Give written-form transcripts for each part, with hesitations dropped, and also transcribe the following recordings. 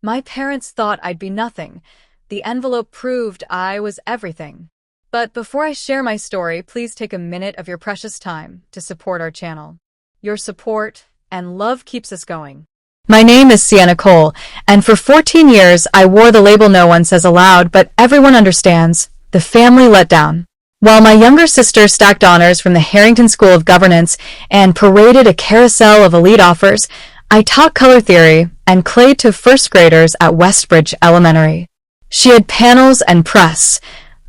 My parents thought I'd be nothing. The envelope proved I was everything. But before I share my story, please take a minute of your precious time to support our channel. Your support and love keeps us going. My name is Sienna Cole, and for 14 years I wore the label no one says aloud, but everyone understands, the family letdown. While my younger sister stacked honors from the Harrington School of Governance and paraded a carousel of elite offers, I taught color theory and clay to first graders at Westbridge Elementary. She had panels and press.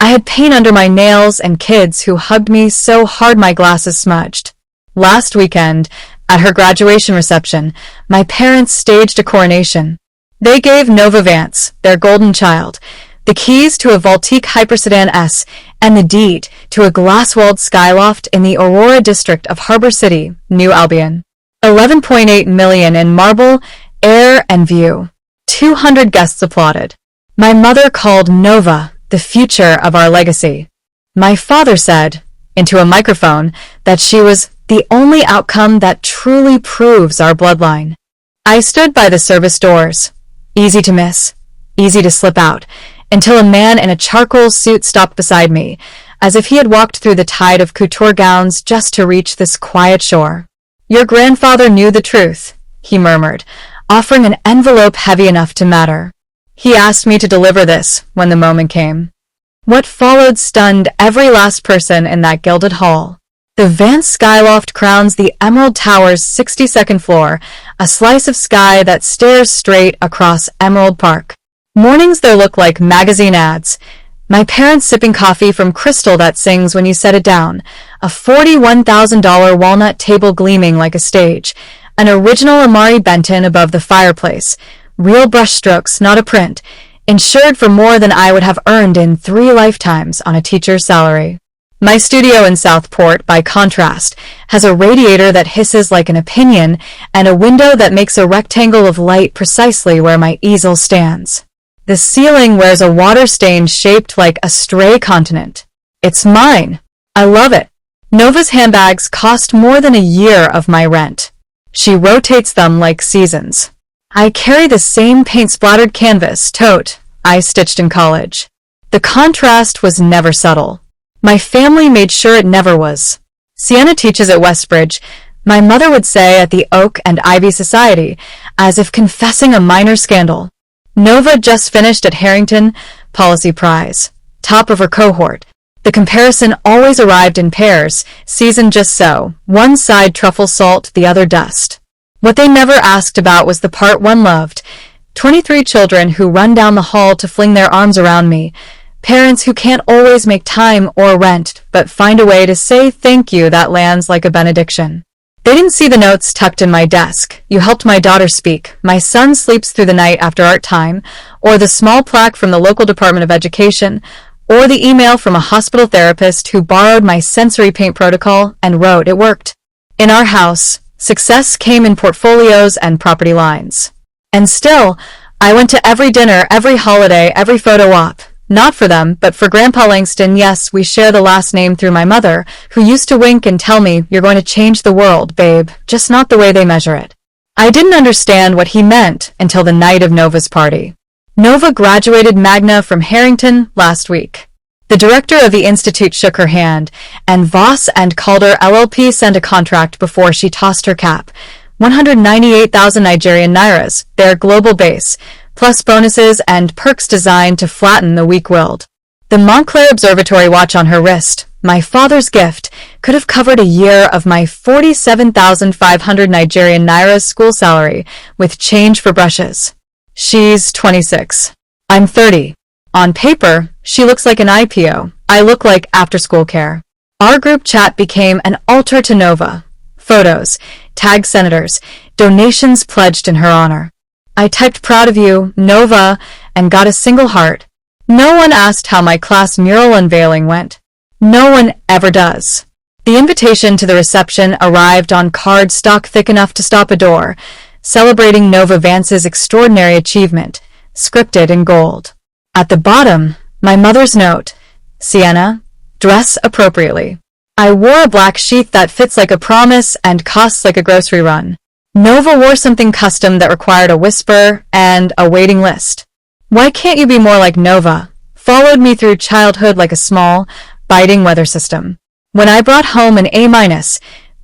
I had paint under my nails and kids who hugged me so hard my glasses smudged. Last weekend, at her graduation reception, my parents staged a coronation. They gave Nova Vance, their golden child, the keys to a Voltique Hypersedan S and the deed to a glass-walled skyloft in the Aurora district of Harbor City, New Albion. $11.8 million in marble, air, and view. 200 guests applauded. My mother called Nova the future of our legacy. My father said, into a microphone, that she was the only outcome that truly proves our bloodline. I stood by the service doors, easy to miss, easy to slip out, until a man in a charcoal suit stopped beside me, as if he had walked through the tide of couture gowns just to reach this quiet shore. Your grandfather knew the truth, he murmured, offering an envelope heavy enough to matter. He asked me to deliver this when the moment came. What followed stunned every last person in that gilded hall. The Vance Skyloft crowns the Emerald Tower's 62nd floor, a slice of sky that stares straight across Emerald Park. Mornings there look like magazine ads. My parents sipping coffee from crystal that sings when you set it down, a $41,000 walnut table gleaming like a stage, an original Amari Benton above the fireplace, real brushstrokes, not a print, insured for more than I would have earned in 3 lifetimes on a teacher's salary. My studio in Southport, by contrast, has a radiator that hisses like an opinion and a window that makes a rectangle of light precisely where my easel stands. The ceiling wears a water stain shaped like a stray continent. It's mine. I love it. Nova's handbags cost more than a year of my rent. She rotates them like seasons. I carry the same paint-splattered canvas tote I stitched in college. The contrast was never subtle. My family made sure it never was. Sienna teaches at Westbridge, my mother would say at the Oak and Ivy Society, as if confessing a minor scandal. Nova just finished at Harrington, Policy Prize, top of her cohort. The comparison always arrived in pairs, seasoned just so, one side truffle salt, the other dust. What they never asked about was the part one loved, 23 children who run down the hall to fling their arms around me, parents who can't always make time or rent, but find a way to say thank you that lands like a benediction. They didn't see the notes tucked in my desk. You helped my daughter speak. My son sleeps through the night after art time, or the small plaque from the local Department of Education, or the email from a hospital therapist who borrowed my sensory paint protocol and wrote it worked. In our house, success came in portfolios and property lines. And still, I went to every dinner, every holiday, every photo op. Not for them, but for Grandpa Langston. Yes, we share the last name through my mother, who used to wink and tell me, "You're going to change the world, babe, just not the way they measure it." I didn't understand what he meant until the night of Nova's party. Nova graduated magna from Harrington last week. The director of the institute shook her hand, and Voss and Calder LLP sent a contract before she tossed her cap. 198,000 Nigerian nairas, their global base, plus bonuses and perks designed to flatten the weak-willed. The Montclair Observatory watch on her wrist, my father's gift, could have covered a year of my 47,500 Nigerian nairas school salary with change for brushes. She's 26. I'm 30. On paper, she looks like an IPO. I look like after-school care. Our group chat became an altar to Nova. Photos, tagged senators, donations pledged in her honor. I typed proud of you, Nova, and got a single heart. No one asked how my class mural unveiling went. No one ever does. The invitation to the reception arrived on card stock thick enough to stop a door, celebrating Nova Vance's extraordinary achievement, scripted in gold. At the bottom, my mother's note, Sienna, dress appropriately. I wore a black sheath that fits like a promise and costs like a grocery run. Nova wore something custom that required a whisper and a waiting list. Why can't you be more like Nova? Followed me through childhood like a small, biting weather system. When I brought home an A-,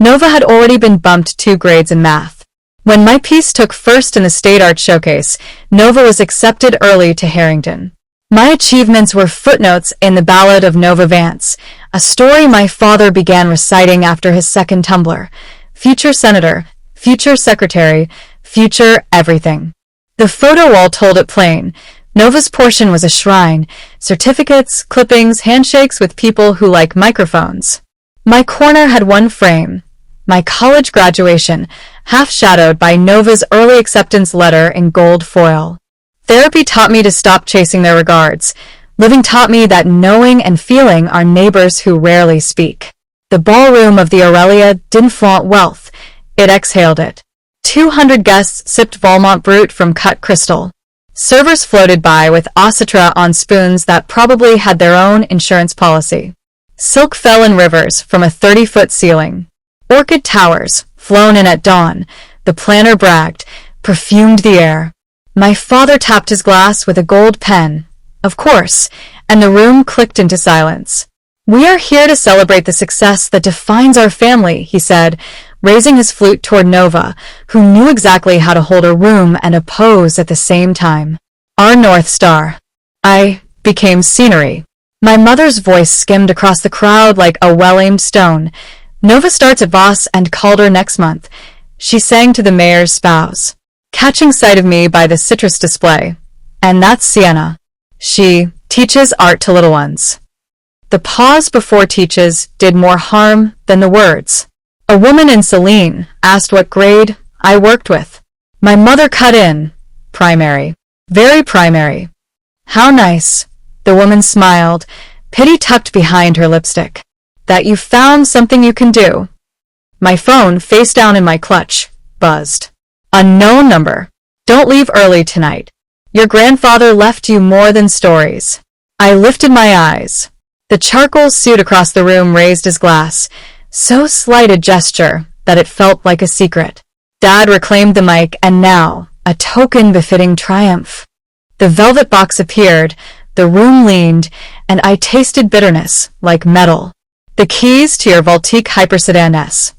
Nova had already been bumped 2 grades in math. When my piece took first in the State Art Showcase, Nova was accepted early to Harrington. My achievements were footnotes in the Ballad of Nova Vance, a story my father began reciting after his second tumbler. Future senator, future secretary, future everything. The photo wall told it plain. Nova's portion was a shrine, certificates, clippings, handshakes with people who like microphones. My corner had one frame, my college graduation, half-shadowed by Nova's early acceptance letter in gold foil. Therapy taught me to stop chasing their regards. Living taught me that knowing and feeling are neighbors who rarely speak. The ballroom of the Aurelia didn't flaunt wealth, it exhaled it. 200 guests sipped Valmont Brut from cut crystal. Servers floated by with oscitra on spoons that probably had their own insurance policy. Silk fell in rivers from a 30-foot ceiling. Orchid towers, flown in at dawn, the planner bragged, perfumed the air. My father tapped his glass with a gold pen, of course, and the room clicked into silence. We are here to celebrate the success that defines our family, he said, raising his flute toward Nova, who knew exactly how to hold a room and a pose at the same time. Our North Star. I became scenery. My mother's voice skimmed across the crowd like a well-aimed stone. Nova starts at Voss and Calder next month. She sang to the mayor's spouse, catching sight of me by the citrus display. And that's Sienna. She teaches art to little ones. The pause before teaches did more harm than the words. A woman in Celine asked what grade I worked with. My mother cut in. Primary. Very primary. How nice. The woman smiled, pity tucked behind her lipstick. That you found something you can do. My phone, face down in my clutch, buzzed. Unknown number. Don't leave early tonight. Your grandfather left you more than stories. I lifted my eyes. The charcoal suit across the room raised his glass. So slight a gesture that it felt like a secret. Dad reclaimed the mic, and now, a token befitting triumph. The velvet box appeared, the room leaned, and I tasted bitterness, like metal. The keys to your Voltique Hypersedan S.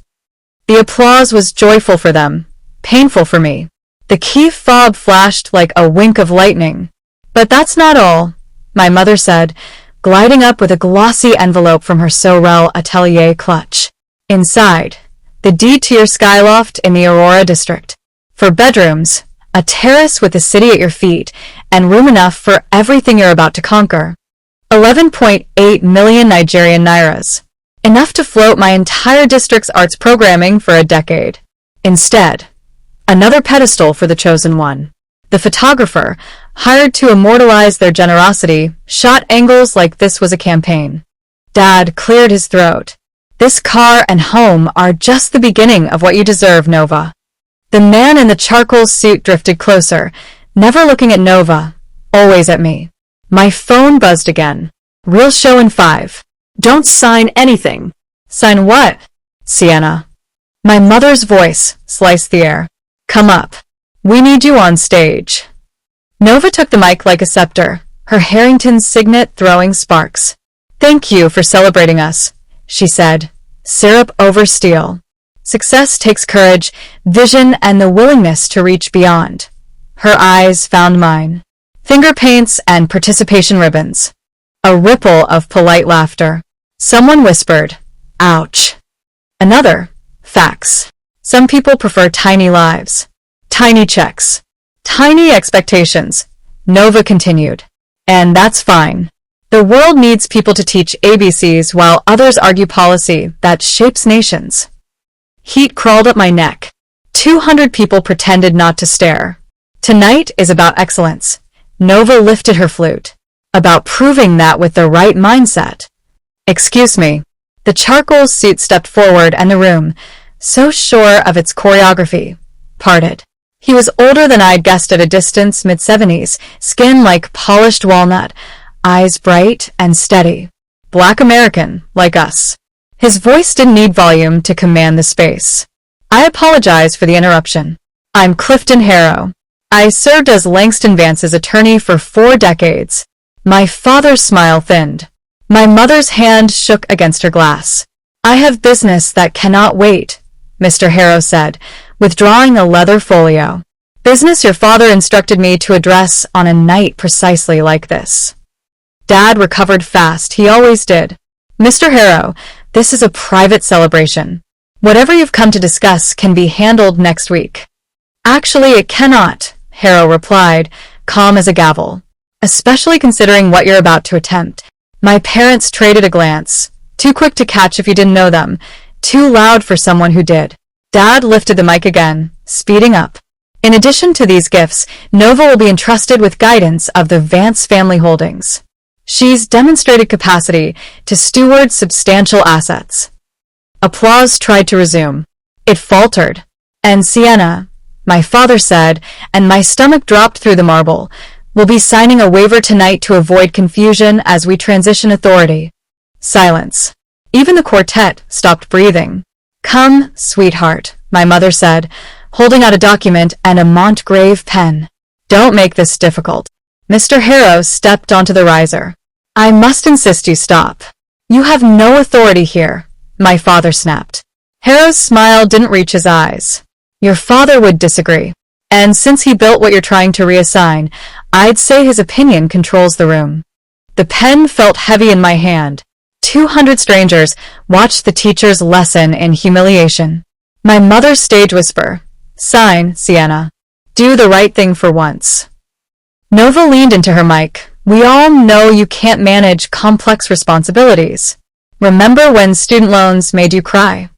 The applause was joyful for them, painful for me. The key fob flashed like a wink of lightning. But that's not all, my mother said, gliding up with a glossy envelope from her Sorel Atelier clutch. Inside, the deed to your skyloft in the Aurora district. For bedrooms, a terrace with the city at your feet, and room enough for everything you're about to conquer. 11.8 million Nigerian nairas. Enough to float my entire district's arts programming for a decade. Instead, another pedestal for the chosen one. The photographer, hired to immortalize their generosity, shot angles like this was a campaign. Dad cleared his throat. This car and home are just the beginning of what you deserve, Nova. The man in the charcoal suit drifted closer, never looking at Nova, always at me. My phone buzzed again. Real show in 5. Don't sign anything. Sign what? Sienna. My mother's voice sliced the air. Come up. We need you on stage. Nova took the mic like a scepter, her Harrington signet throwing sparks. Thank you for celebrating us, she said. Syrup over steel. Success takes courage, vision, and the willingness to reach beyond. Her eyes found mine. Finger paints and participation ribbons. A ripple of polite laughter. Someone whispered, ouch. Another, facts. Some people prefer tiny lives. Tiny checks. Tiny expectations. Nova continued. And that's fine. The world needs people to teach ABCs while others argue policy that shapes nations. Heat crawled up my neck. 200 people pretended not to stare. Tonight is about excellence. Nova lifted her flute. About proving that with the right mindset. Excuse me. The charcoal suit stepped forward and the room, so sure of its choreography, parted. He was older than I'd guessed at a distance, mid-70s, skin like polished walnut, eyes bright and steady. Black American, like us. His voice didn't need volume to command the space. I apologize for the interruption. I'm Clifton Harrow. I served as Langston Vance's attorney for 4 decades. My father's smile thinned. My mother's hand shook against her glass. I have business that cannot wait, Mr. Harrow said, withdrawing a leather folio. Business your father instructed me to address on a night precisely like this. Dad recovered fast, he always did. Mr. Harrow, this is a private celebration. Whatever you've come to discuss can be handled next week. Actually, it cannot, Harrow replied, calm as a gavel. Especially considering what you're about to attempt. My parents traded a glance. Too quick to catch if you didn't know them. Too loud for someone who did. Dad lifted the mic again, speeding up. In addition to these gifts, Nova will be entrusted with guidance of the Vance family holdings. She's demonstrated capacity to steward substantial assets. Applause tried to resume. It faltered. And Sienna, my father said, and my stomach dropped through the marble, will be signing a waiver tonight to avoid confusion as we transition authority. Silence. Even the quartet stopped breathing. Come, sweetheart, my mother said, holding out a document and a Montgrave pen. Don't make this difficult. Mr. Harrow stepped onto the riser. I must insist you stop. You have no authority here, my father snapped. Harrow's smile didn't reach his eyes. Your father would disagree. And since he built what you're trying to reassign, I'd say his opinion controls the room. The pen felt heavy in my hand. 200 strangers watched the teacher's lesson in humiliation. My mother's stage whisper. Sign, Sienna. Do the right thing for once. Nova leaned into her mic. We all know you can't manage complex responsibilities. Remember when student loans made you cry?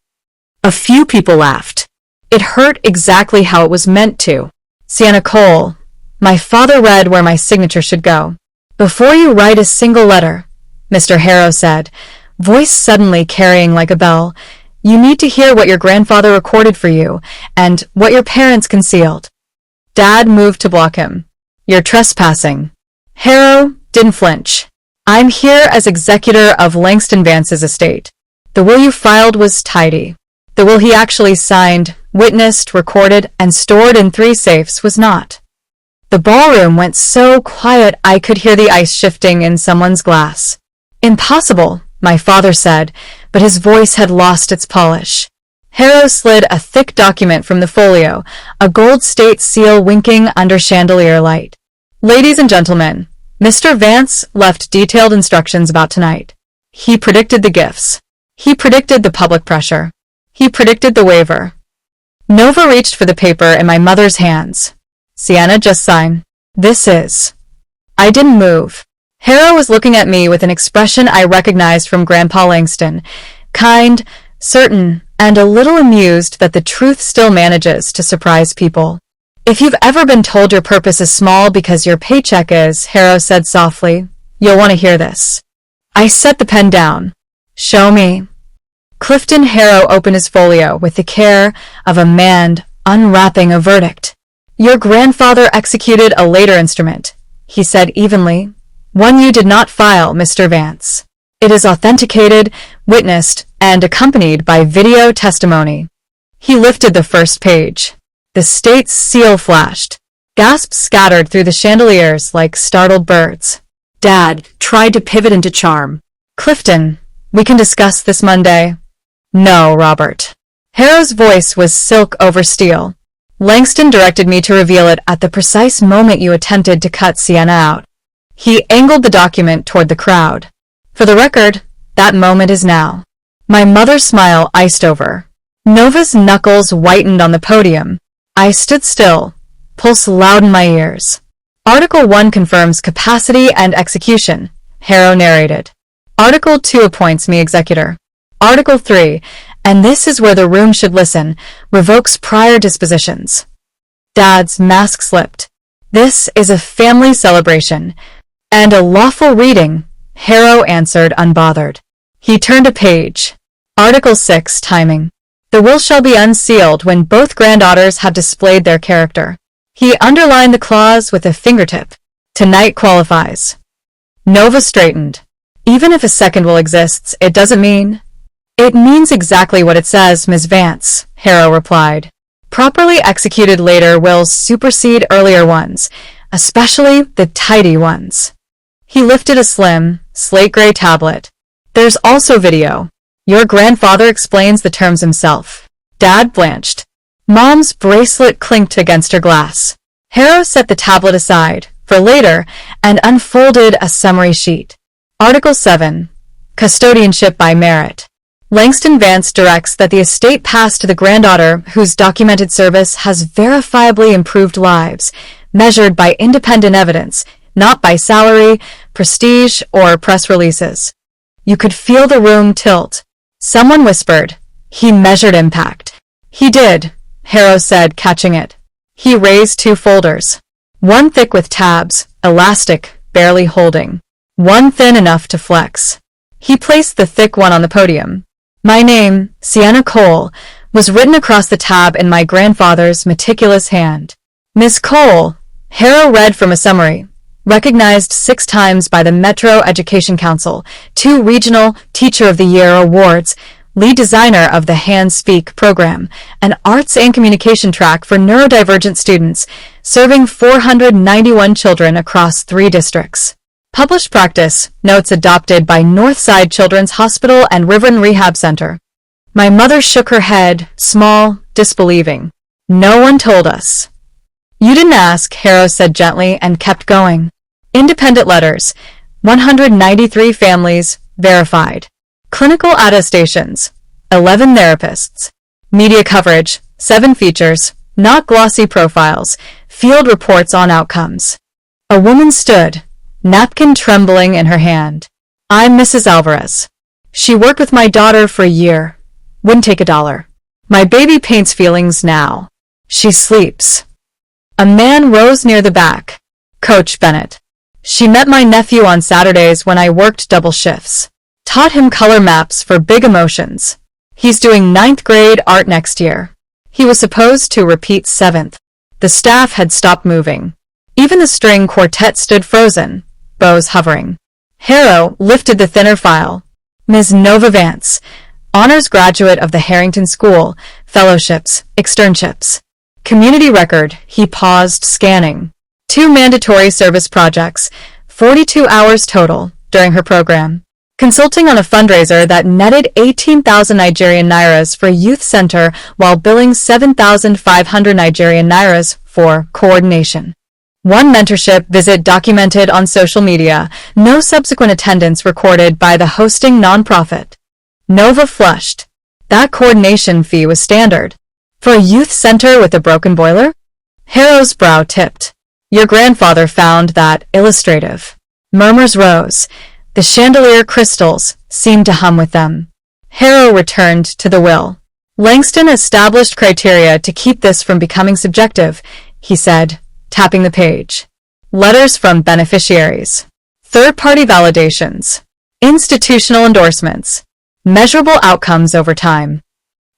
A few people laughed. It hurt exactly how it was meant to. Sienna Cole. My father read where my signature should go. Before you write a single letter, Mr. Harrow said, voice suddenly carrying like a bell, you need to hear what your grandfather recorded for you and what your parents concealed. Dad moved to block him. You're trespassing. Harrow didn't flinch. I'm here as executor of Langston Vance's estate. The will you filed was tidy. The will he actually signed, witnessed, recorded, and stored in 3 safes was not. The ballroom went so quiet I could hear the ice shifting in someone's glass. Impossible, my father said, but his voice had lost its polish. Harrow slid a thick document from the folio, a gold state seal winking under chandelier light. Ladies and gentlemen, Mr. Vance left detailed instructions about tonight. He predicted the gifts. He predicted the public pressure. He predicted the waiver. Nova reached for the paper in my mother's hands. Sienna, just sign. This is. I didn't move. Harrow was looking at me with an expression I recognized from Grandpa Langston, kind, certain, and a little amused that the truth still manages to surprise people. If you've ever been told your purpose is small because your paycheck is, Harrow said softly, you'll want to hear this. I set the pen down. Show me. Clifton Harrow opened his folio with the care of a man unwrapping a verdict. Your grandfather executed a later instrument, he said evenly. One you did not file, Mr. Vance. It is authenticated, witnessed, and accompanied by video testimony. He lifted the first page. The state's seal flashed. Gasps scattered through the chandeliers like startled birds. Dad tried to pivot into charm. Clifton, we can discuss this Monday. No, Robert. Harrow's voice was silk over steel. Langston directed me to reveal it at the precise moment you attempted to cut Sienna out. He angled the document toward the crowd. For the record, that moment is now. My mother's smile iced over. Nova's knuckles whitened on the podium. I stood still, pulse loud in my ears. Article 1 confirms capacity and execution, Harrow narrated. Article 2 appoints me executor. Article 3, and this is where the room should listen, revokes prior dispositions. Dad's mask slipped. This is a family celebration, and a lawful reading, Harrow answered unbothered. He turned a page. Article 6, timing. The will shall be unsealed when both granddaughters have displayed their character. He underlined the clause with a fingertip. Tonight qualifies. Nova straightened. Even if a second will exists, it doesn't mean. It means exactly what it says, Ms. Vance, Harrow replied. Properly executed later wills supersede earlier ones, especially the tidy ones. He lifted a slim, slate-gray tablet. There's also video. Your grandfather explains the terms himself. Dad blanched. Mom's bracelet clinked against her glass. Harrow set the tablet aside, for later, and unfolded a summary sheet. Article 7. Custodianship by merit. Langston Vance directs that the estate pass to the granddaughter whose documented service has verifiably improved lives, measured by independent evidence, not by salary, prestige, or press releases. You could feel the room tilt. Someone whispered, "He measured impact." "He did," Harrow said, catching it. He raised 2 folders. One thick with tabs, elastic, barely holding. One thin enough to flex. He placed the thick one on the podium. My name, Sienna Cole, was written across the tab in my grandfather's meticulous hand. Miss Cole, Harrow read from a summary, recognized 6 times by the Metro Education Council, 2 Regional Teacher of the Year awards, lead designer of the Hands Speak program, an arts and communication track for neurodivergent students, serving 491 children across 3 districts. Published practice, notes adopted by Northside Children's Hospital and Riverton Rehab Center. My mother shook her head, small, disbelieving. No one told us. You didn't ask, Harrow said gently and kept going. Independent letters, 193 families, verified. Clinical attestations, 11 therapists. Media coverage, 7 features, not glossy profiles, field reports on outcomes. A woman stood, napkin trembling in her hand. I'm Mrs. Alvarez. She worked with my daughter for a year. Wouldn't take $1. My baby paints feelings now. She sleeps. A man rose near the back. Coach Bennett. She met my nephew on Saturdays when I worked double shifts. Taught him color maps for big emotions. He's doing 9th grade art next year. He was supposed to repeat 7th. The staff had stopped moving. Even the string quartet stood frozen, bows hovering. Harrow lifted the thinner file. Ms. Nova Vance, honors graduate of the Harrington School, fellowships, externships. Community record, he paused, scanning. 2 mandatory service projects, 42 hours total, during her program. Consulting on a fundraiser that netted 18,000 Nigerian Nairas for youth center while billing 7,500 Nigerian Nairas for coordination. 1 mentorship visit documented on social media, no subsequent attendance recorded by the hosting nonprofit. Nova flushed. That coordination fee was standard. For a youth center with a broken boiler? Harrow's brow tipped. Your grandfather found that illustrative. Murmurs rose. The chandelier crystals seemed to hum with them. Harrow returned to the will. Langston established criteria to keep this from becoming subjective, he said, tapping the page. Letters from beneficiaries. Third-party validations. Institutional endorsements. Measurable outcomes over time.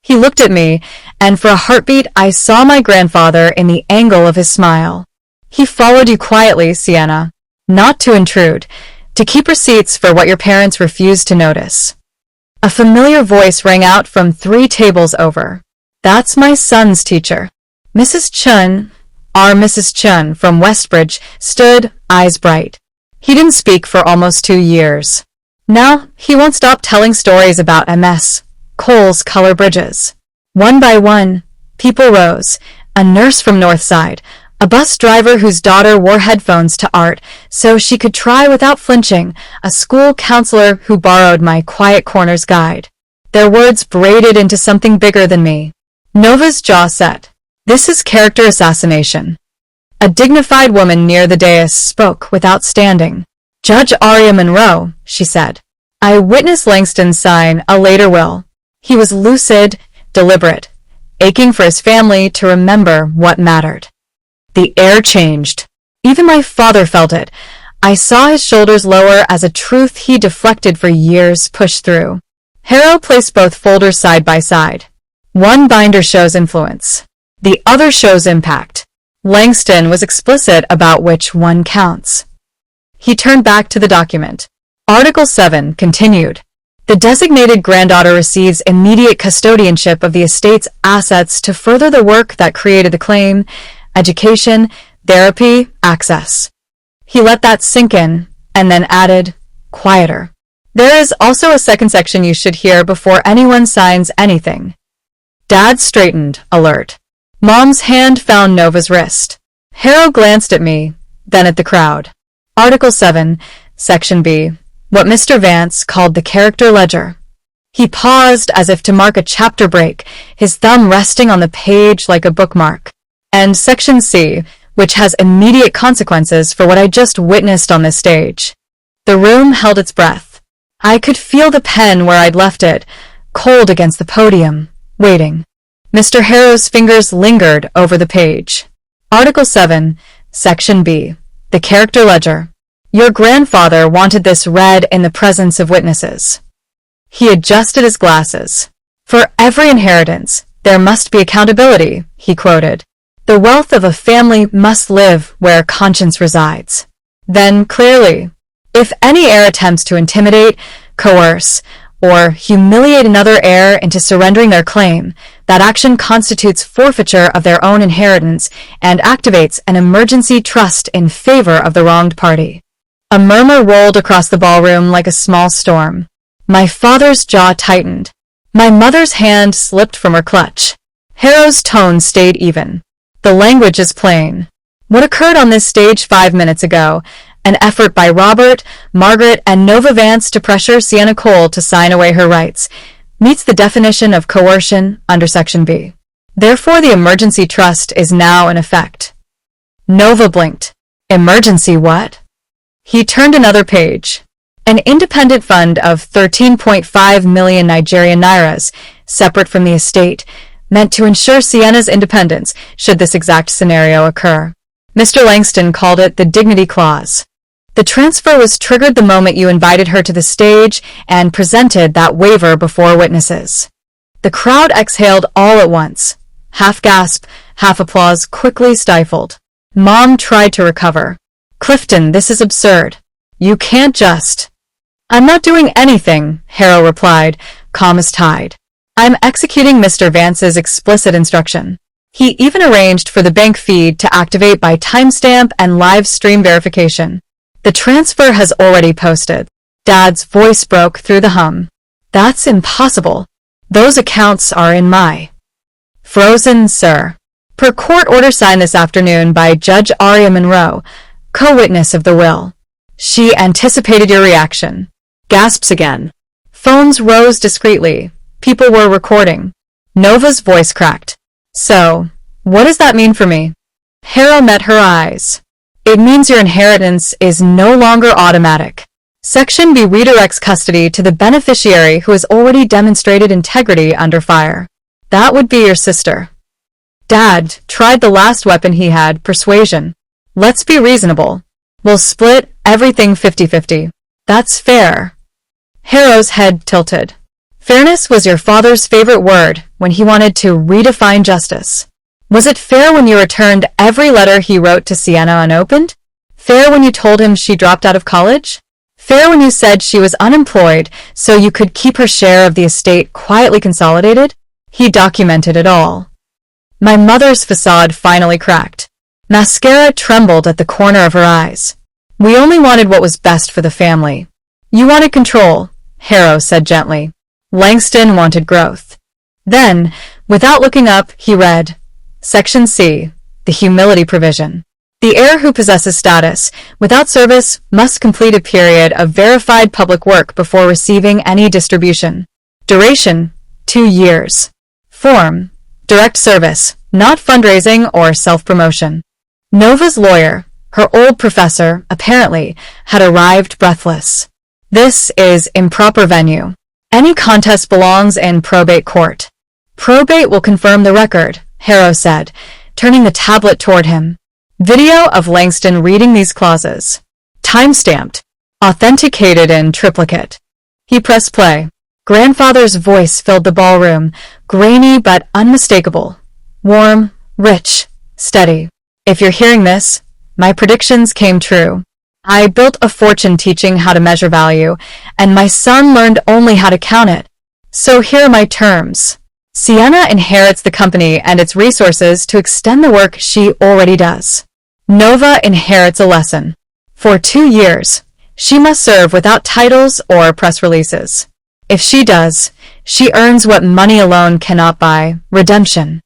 He looked at me, and for a heartbeat I saw my grandfather in the angle of his smile. He followed you quietly, Sienna. Not to intrude. To keep receipts for what your parents refused to notice. A familiar voice rang out from 3 tables over. That's my son's teacher. Mrs. Chun, our Mrs. Chun from Westbridge, stood, eyes bright. He didn't speak for almost 2 years. Now, he won't stop telling stories about MS, Cole's color bridges. One by one, people rose. A nurse from Northside, a bus driver whose daughter wore headphones to art so she could try without flinching, a school counselor who borrowed my Quiet Corners guide. Their words braided into something bigger than me. Nova's jaw set. This is character assassination. A dignified woman near the dais spoke without standing. Judge Aria Monroe, she said. I witnessed Langston sign a later will. He was lucid, deliberate, aching for his family to remember what mattered. The air changed. Even my father felt it. I saw his shoulders lower as a truth he deflected for years pushed through. Harrow placed both folders side by side. One binder shows influence. The other shows impact. Langston was explicit about which one counts. He turned back to the document. Article 7 continued. The designated granddaughter receives immediate custodianship of the estate's assets to further the work that created the claim, education, therapy, access. He let that sink in, and then added, quieter. There is also a second section you should hear before anyone signs anything. Dad straightened, alert. Mom's hand found Nova's wrist. Harrow glanced at me, then at the crowd. Article 7, Section B. What Mr. Vance called the character ledger. He paused as if to mark a chapter break, his thumb resting on the page like a bookmark. And Section C, which has immediate consequences for what I just witnessed on this stage. The room held its breath. I could feel the pen where I'd left it, cold against the podium, waiting. Mr. Harrow's fingers lingered over the page. Article 7, Section B. The character ledger. Your grandfather wanted this read in the presence of witnesses. He adjusted his glasses. For every inheritance, there must be accountability, he quoted. The wealth of a family must live where conscience resides. Then, clearly, if any heir attempts to intimidate, coerce, or humiliate another heir into surrendering their claim, that action constitutes forfeiture of their own inheritance and activates an emergency trust in favor of the wronged party. A murmur rolled across the ballroom like a small storm. My father's jaw tightened. My mother's hand slipped from her clutch. Harrow's tone stayed even. The language is plain. What occurred on this stage 5 minutes ago, an effort by Robert, Margaret, and Nova Vance to pressure Sienna Cole to sign away her rights, meets the definition of coercion under Section B. Therefore, the emergency trust is now in effect. Nova blinked. Emergency what? He turned another page. An independent fund of 13.5 million Nigerian nairas, separate from the estate, meant to ensure Sienna's independence should this exact scenario occur. Mr. Langston called it the Dignity Clause. The transfer was triggered the moment you invited her to the stage and presented that waiver before witnesses. The crowd exhaled all at once. Half gasp, half applause quickly stifled. Mom tried to recover. Clifton, this is absurd. You can't just... I'm not doing anything, Harrow replied, calm as tide. I'm executing Mr. Vance's explicit instruction. He even arranged for the bank feed to activate by timestamp and live stream verification. The transfer has already posted. Dad's voice broke through the hum. That's impossible. Those accounts are in my... Frozen, sir. Per court order signed this afternoon by Judge Aria Monroe, co-witness of the will. She anticipated your reaction. Gasps again. Phones rose discreetly. People were recording. Nova's voice cracked. So, what does that mean for me? Harrow met her eyes. It means your inheritance is no longer automatic. Section B redirects custody to the beneficiary who has already demonstrated integrity under fire. That would be your sister. Dad tried the last weapon he had, persuasion. Let's be reasonable. We'll split everything 50-50. That's fair. Harrow's head tilted. Fairness was your father's favorite word when he wanted to redefine justice. Was it fair when you returned every letter he wrote to Sienna unopened? Fair when you told him she dropped out of college? Fair when you said she was unemployed so you could keep her share of the estate quietly consolidated? He documented it all. My mother's facade finally cracked. Mascara trembled at the corner of her eyes. We only wanted what was best for the family. You wanted control, Harrow said gently. Langston wanted growth. Then, without looking up, he read, Section C, the humility provision. The heir who possesses status, without service, must complete a period of verified public work before receiving any distribution. Duration, 2 years. Form, direct service, not fundraising or self-promotion. Nova's lawyer, her old professor, apparently, had arrived breathless. This is improper venue. Any contest belongs in probate court. Probate will confirm the record, Harrow said, turning the tablet toward him. Video of Langston reading these clauses. Time-stamped. Authenticated in triplicate. He pressed play. Grandfather's voice filled the ballroom, grainy but unmistakable. Warm, rich, steady. If you're hearing this, my predictions came true. I built a fortune teaching how to measure value, and my son learned only how to count it. So here are my terms. Sienna inherits the company and its resources to extend the work she already does. Nova inherits a lesson. For 2 years, she must serve without titles or press releases. If she does, she earns what money alone cannot buy: redemption.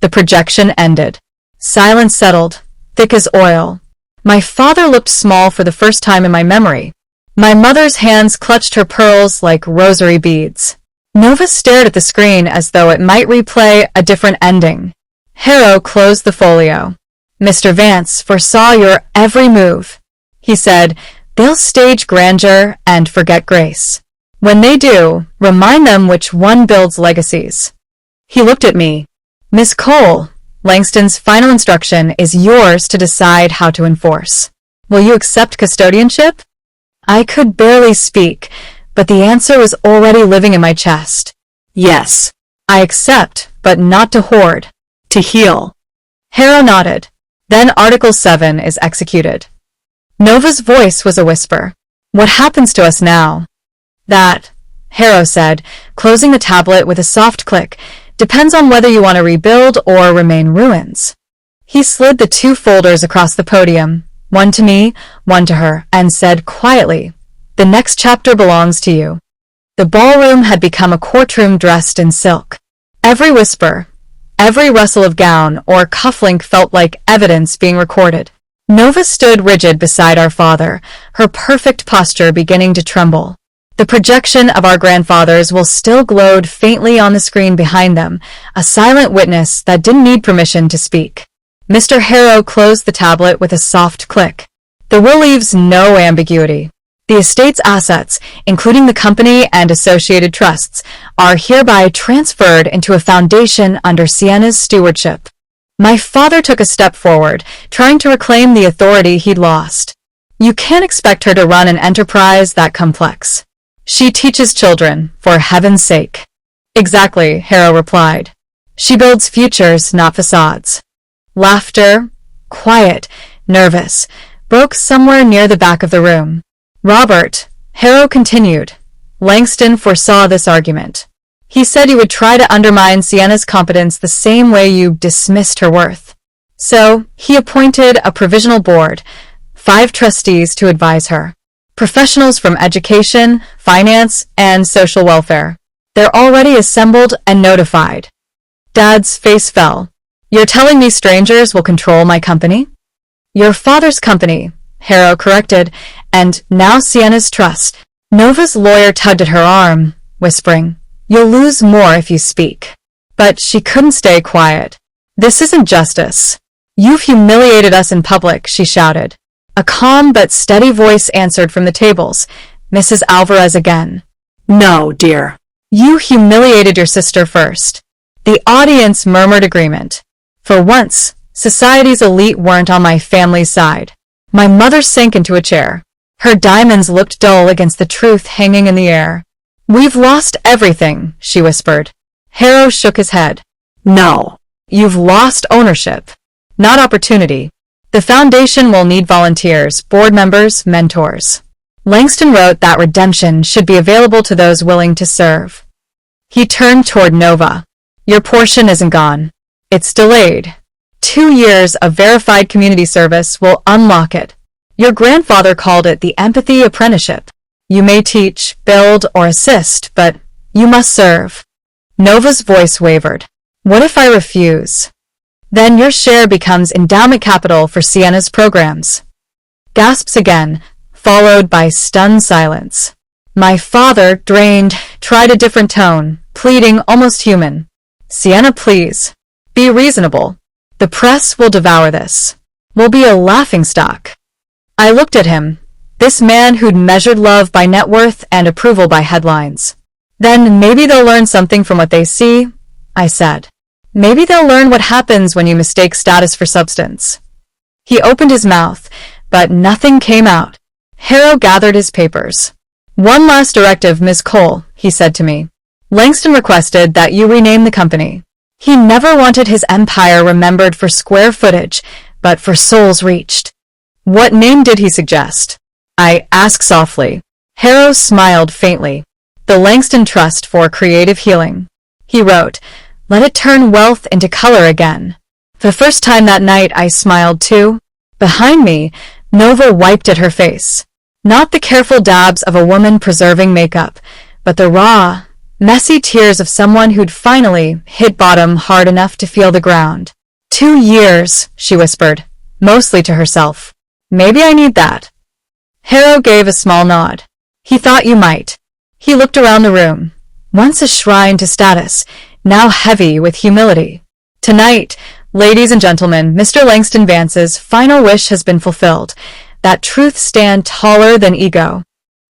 The projection ended. Silence settled, thick as oil. My father looked small for the first time in my memory. My mother's hands clutched her pearls like rosary beads. Nova stared at the screen as though it might replay a different ending. Harrow closed the folio. Mr. Vance foresaw your every move. He said, "They'll stage grandeur and forget grace. When they do, remind them which one builds legacies." He looked at me. "Miss Cole, Langston's final instruction is yours to decide how to enforce. Will you accept custodianship?" I could barely speak, but the answer was already living in my chest. "Yes, I accept, but not to hoard. To heal." Harrow nodded. "Then Article 7 is executed." Nova's voice was a whisper. "What happens to us now?" "That," Harrow said, closing the tablet with a soft click, "depends on whether you want to rebuild or remain ruins." He slid the 2 folders across the podium, one to me, one to her, and said quietly, "The next chapter belongs to you." The ballroom had become a courtroom dressed in silk. Every whisper, every rustle of gown or cufflink felt like evidence being recorded. Nova stood rigid beside our father, her perfect posture beginning to tremble. The projection of our grandfathers will still glowed faintly on the screen behind them, a silent witness that didn't need permission to speak. Mr. Harrow closed the tablet with a soft click. "The will leaves no ambiguity. The estate's assets, including the company and associated trusts, are hereby transferred into a foundation under Sienna's stewardship." My father took a step forward, trying to reclaim the authority he'd lost. "You can't expect her to run an enterprise that complex. She teaches children, for heaven's sake." "Exactly," Harrow replied. "She builds futures, not facades." Laughter, quiet, nervous, broke somewhere near the back of the room. "Robert," Harrow continued, "Langston foresaw this argument. He said you would try to undermine Sienna's competence the same way you dismissed her worth. So he appointed a provisional board, 5 trustees to advise her. Professionals from education, finance, and social welfare. They're already assembled and notified." Dad's face fell. "You're telling me strangers will control my company?" "Your father's company," Harrow corrected, "and now Sienna's trust." Nova's lawyer tugged at her arm, whispering, "You'll lose more if you speak." But she couldn't stay quiet. "This isn't justice. You've humiliated us in public," she shouted. A calm but steady voice answered from the tables, Mrs. Alvarez again. "No, dear. You humiliated your sister first." The audience murmured agreement. For once, society's elite weren't on my family's side. My mother sank into a chair. Her diamonds looked dull against the truth hanging in the air. "We've lost everything," she whispered. Harrow shook his head. "No. You've lost ownership, not opportunity. The foundation will need volunteers, board members, mentors. Langston wrote that redemption should be available to those willing to serve." He turned toward Nova. "Your portion isn't gone. It's delayed. 2 years of verified community service will unlock it. Your grandfather called it the empathy apprenticeship. You may teach, build, or assist, but you must serve." Nova's voice wavered. "What if I refuse?" "Then your share becomes endowment capital for Sienna's programs." Gasps again, followed by stunned silence. My father, drained, tried a different tone, pleading almost human. "Sienna, please. Be reasonable. The press will devour this. We'll be a laughingstock." I looked at him, this man who'd measured love by net worth and approval by headlines. "Then maybe they'll learn something from what they see," I said. "Maybe they'll learn what happens when you mistake status for substance." He opened his mouth, but nothing came out. Harrow gathered his papers. "One last directive, Miss Cole," he said to me. "Langston requested that you rename the company. He never wanted his empire remembered for square footage, but for souls reached." What name did he suggest? I asked softly. Harrow smiled faintly. The Langston Trust for Creative Healing. He wrote, "Let it turn wealth into color again." For the first time that night I smiled too. Behind me, Nova wiped at her face. Not the careful dabs of a woman preserving makeup, but the raw, messy tears of someone who'd finally hit bottom hard enough to feel the ground. 2 years, she whispered, mostly to herself. Maybe I need that. Harrow gave a small nod. He thought you might. He looked around the room. Once a shrine to status, now heavy with humility. Tonight, ladies and gentlemen, Mr. Langston Vance's final wish has been fulfilled. That truth stand taller than ego.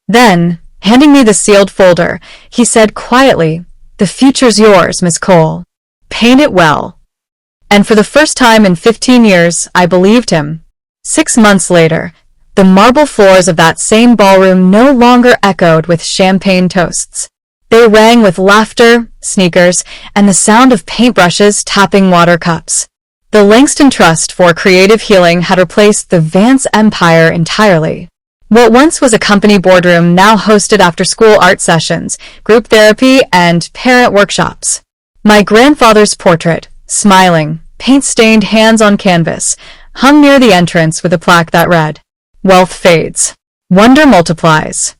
Then, handing me the sealed folder, he said quietly, "The future's yours, Miss Cole. Paint it well." And for the first time in 15 years, I believed him. 6 months later, the marble floors of that same ballroom no longer echoed with champagne toasts. They rang with laughter, sneakers, and the sound of paintbrushes tapping water cups. The Langston Trust for Creative Healing had replaced the Vance empire entirely. What once was a company boardroom now hosted after-school art sessions, group therapy, and parent workshops. My grandfather's portrait, smiling, paint-stained hands on canvas, hung near the entrance with a plaque that read, "Wealth fades. Wonder multiplies."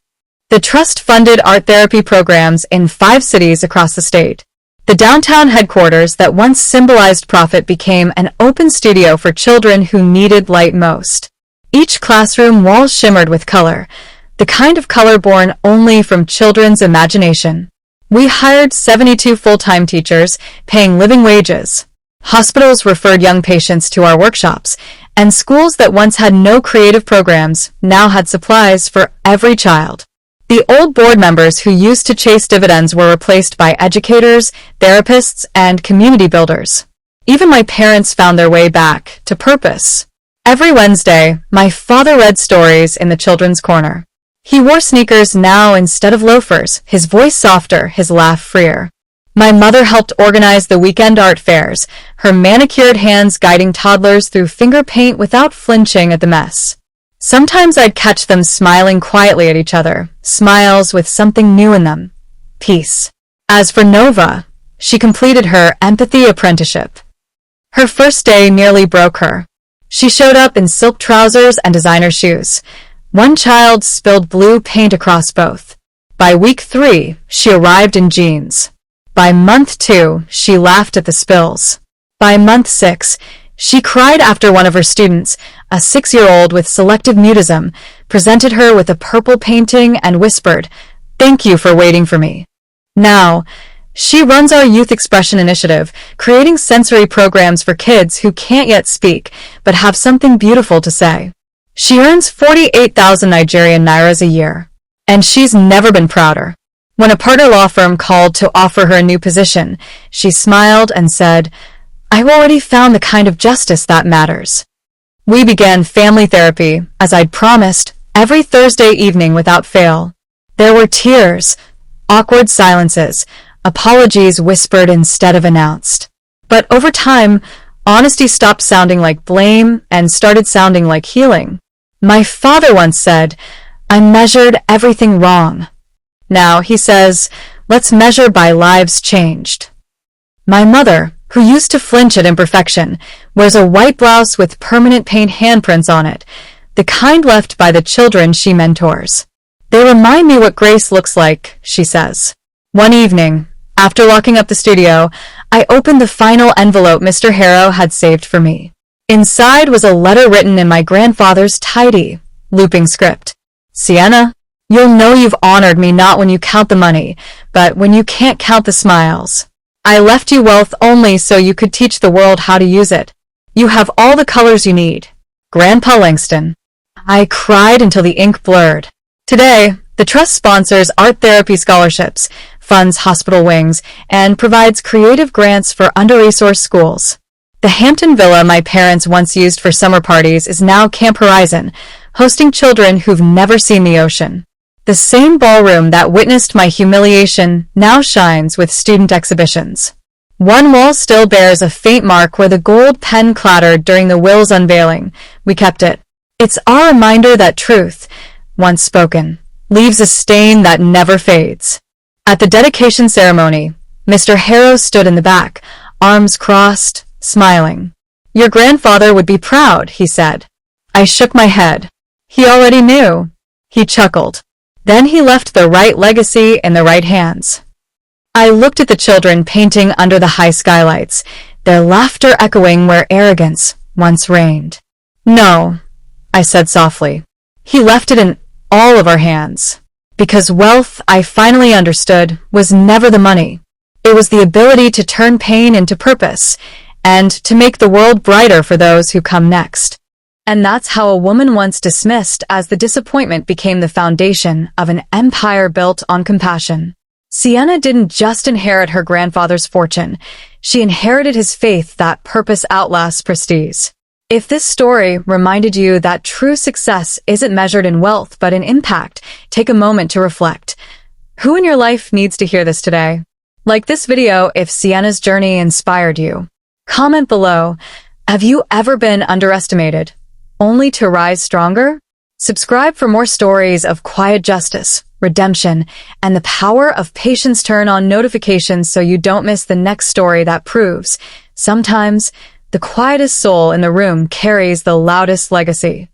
The trust funded art therapy programs in 5 cities across the state. The downtown headquarters that once symbolized profit became an open studio for children who needed light most. Each classroom wall shimmered with color, the kind of color born only from children's imagination. We hired 72 full-time teachers, paying living wages. Hospitals referred young patients to our workshops, and schools that once had no creative programs now had supplies for every child. The old board members who used to chase dividends were replaced by educators, therapists, and community builders. Even my parents found their way back to purpose. Every Wednesday, my father read stories in the children's corner. He wore sneakers now instead of loafers, his voice softer, his laugh freer. My mother helped organize the weekend art fairs, her manicured hands guiding toddlers through finger paint without flinching at the mess. Sometimes I'd catch them smiling quietly at each other, smiles with something new in them. Peace. As for Nova, she completed her empathy apprenticeship. Her first day nearly broke her. She showed up in silk trousers and designer shoes. One child spilled blue paint across both. By week 3, she arrived in jeans. By month 2, she laughed at the spills. By month 6, she cried after one of her students, a 6-year-old with selective mutism, presented her with a purple painting and whispered, "Thank you for waiting for me." Now, she runs our Youth Expression Initiative, creating sensory programs for kids who can't yet speak, but have something beautiful to say. She earns 48,000 Nigerian nairas a year, and she's never been prouder. When a partner law firm called to offer her a new position, she smiled and said, "I've already found the kind of justice that matters." We began family therapy, as I'd promised, every Thursday evening without fail. There were tears, awkward silences, apologies whispered instead of announced. But over time, honesty stopped sounding like blame and started sounding like healing. My father once said, "I measured everything wrong." Now he says, "Let's measure by lives changed." My mother, who used to flinch at imperfection, wears a white blouse with permanent paint handprints on it, the kind left by the children she mentors. "They remind me what grace looks like," she says. One evening, after locking up the studio, I opened the final envelope Mr. Harrow had saved for me. Inside was a letter written in my grandfather's tidy, looping script. "Sienna, you'll know you've honored me not when you count the money, but when you can't count the smiles. I left you wealth only so you could teach the world how to use it. You have all the colors you need. Grandpa Langston." I cried until the ink blurred. Today, the Trust sponsors art therapy scholarships, funds hospital wings, and provides creative grants for under-resourced schools. The Hampton Villa my parents once used for summer parties is now Camp Horizon, hosting children who've never seen the ocean. The same ballroom that witnessed my humiliation now shines with student exhibitions. One wall still bears a faint mark where the gold pen clattered during the Will's unveiling. We kept it. It's our reminder that truth, once spoken, leaves a stain that never fades. At the dedication ceremony, Mr. Harrow stood in the back, arms crossed, smiling. "Your grandfather would be proud," he said. I shook my head. He already knew. He chuckled. Then he left the right legacy in the right hands. I looked at the children painting under the high skylights, their laughter echoing where arrogance once reigned. "No," I said softly. "He left it in all of our hands." Because wealth, I finally understood, was never the money. It was the ability to turn pain into purpose, and to make the world brighter for those who come next. And that's how a woman once dismissed as the disappointment became the foundation of an empire built on compassion. Sienna didn't just inherit her grandfather's fortune, she inherited his faith that purpose outlasts prestige. If this story reminded you that true success isn't measured in wealth but in impact, take a moment to reflect. Who in your life needs to hear this today? Like this video if Sienna's journey inspired you. Comment below, have you ever been underestimated, only to rise stronger? Subscribe for more stories of quiet justice, redemption, and the power of patience. Turn on notifications so you don't miss the next story that proves, sometimes, the quietest soul in the room carries the loudest legacy.